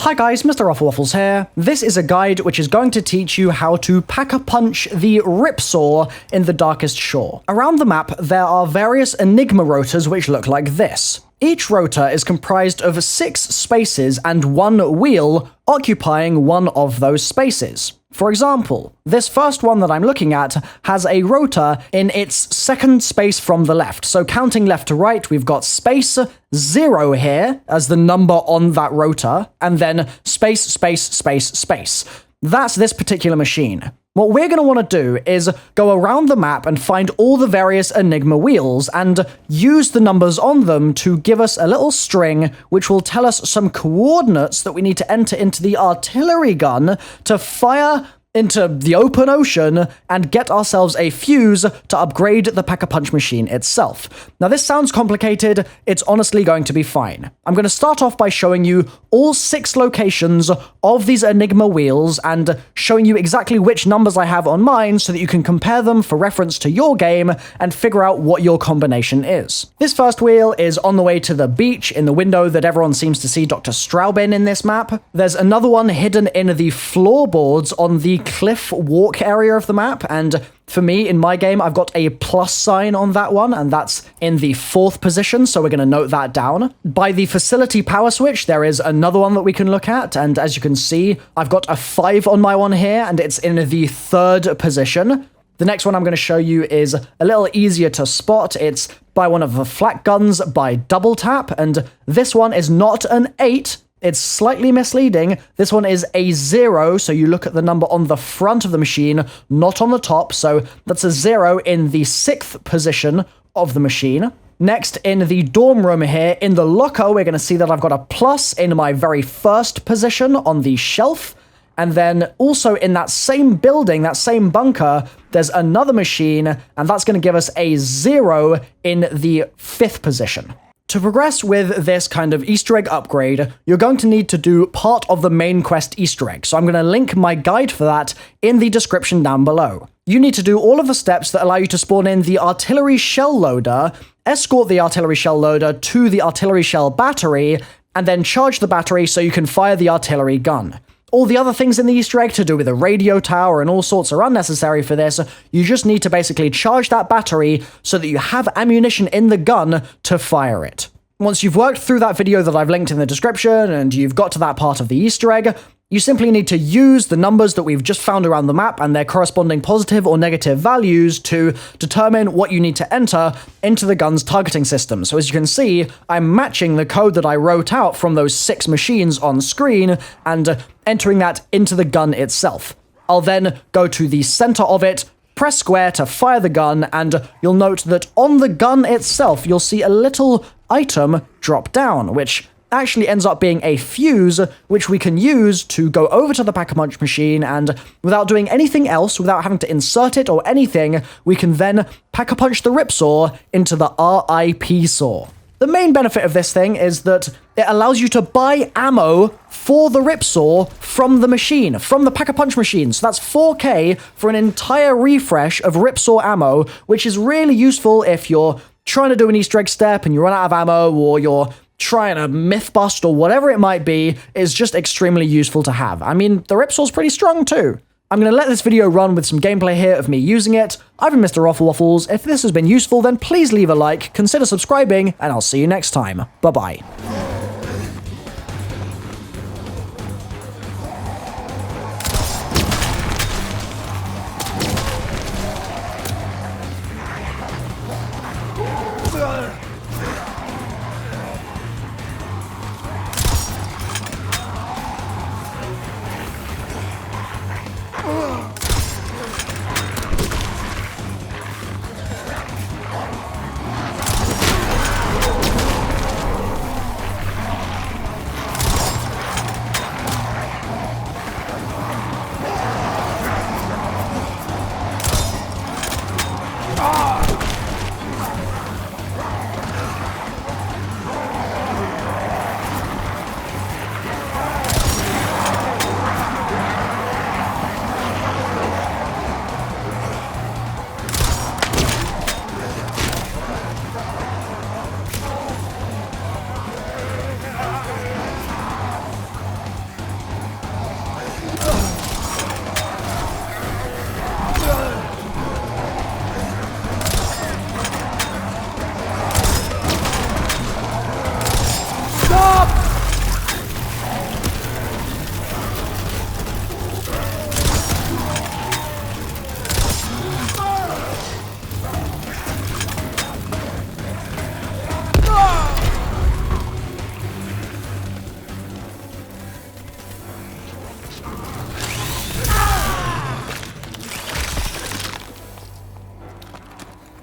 Hi guys, MrRoflWaffles here. This is a guide which is going to teach you how to pack-a-punch the Ripsaw in the Darkest Shore. Around the map, there are various enigma rotors which look like this. Each rotor is comprised of 6 spaces and 1 wheel occupying one of those spaces. For example, this first one that I'm looking at has a rotor in its second space from the left. So counting left to right, we've got space 0 here as the number on that rotor, and then space, space, space, space. That's this particular machine. What we're going to want to do is go around the map and find all the various enigma wheels and use the numbers on them to give us a little string which will tell us some coordinates that we need to enter into the artillery gun to fire into the open ocean and get ourselves a fuse to upgrade the pack-a-punch machine itself. Now this sounds complicated, it's honestly going to be fine. I'm going to start off by showing you all 6 locations of these enigma wheels and showing you exactly which numbers I have on mine so that you can compare them for reference to your game and figure out what your combination is. This first wheel is on the way to the beach in the window that everyone seems to see Dr. Straub in this map. There's another one hidden in the floorboards on the cliff walk area of the map, and for me, in my game, I've got a plus sign on that one, and that's in the 4th position, so we're going to note that down. By the facility power switch, there is another one that we can look at, and as you can see, I've got a 5 on my one here, and it's in the 3rd position. The next one I'm going to show you is a little easier to spot. It's by one of the flak guns by double tap, and this one is not an 8, it's slightly misleading. This one is a 0, so you look at the number on the front of the machine, not on the top, so that's a 0 in the 6th position of the machine. Next, in the dorm room here, in the locker, we're going to see that I've got a plus in my very first position on the shelf, and then also in that same building, that same bunker, there's another machine, and that's going to give us a 0 in the 5th position. To progress with this kind of Easter egg upgrade, you're going to need to do part of the main quest Easter egg, so I'm going to link my guide for that in the description down below. You need to do all of the steps that allow you to spawn in the artillery shell loader, escort the artillery shell loader to the artillery shell battery, and then charge the battery so you can fire the artillery gun. All the other things in the Easter egg to do with the radio tower and all sorts are unnecessary for this. You just need to basically charge that battery so that you have ammunition in the gun to fire it. Once you've worked through that video that I've linked in the description and you've got to that part of the Easter egg, you simply need to use the numbers that we've just found around the map and their corresponding positive or negative values to determine what you need to enter into the gun's targeting system. So as you can see, I'm matching the code that I wrote out from those 6 machines on screen and entering that into the gun itself. I'll then go to the center of it, press square to fire the gun, and you'll note that on the gun itself, you'll see a little item drop down, which actually ends up being a fuse, which we can use to go over to the pack-a-punch machine, and without doing anything else, without having to insert it or anything, we can then pack-a-punch the Ripsaw into the R.I.P saw. The main benefit of this thing is that it allows you to buy ammo for the Ripsaw from the machine, from the pack-a-punch machine. So that's 4K for an entire refresh of Ripsaw ammo, which is really useful if you're trying to do an Easter egg step and you run out of ammo, or you're trying a myth bust or whatever it might be. Is just extremely useful to have. I mean, the Ripsaw's pretty strong too. I'm going to let this video run with some gameplay here of me using it. I've been MrRoflWaffles. If this has been useful, then please leave a like, consider subscribing, and I'll see you next time. Bye-bye.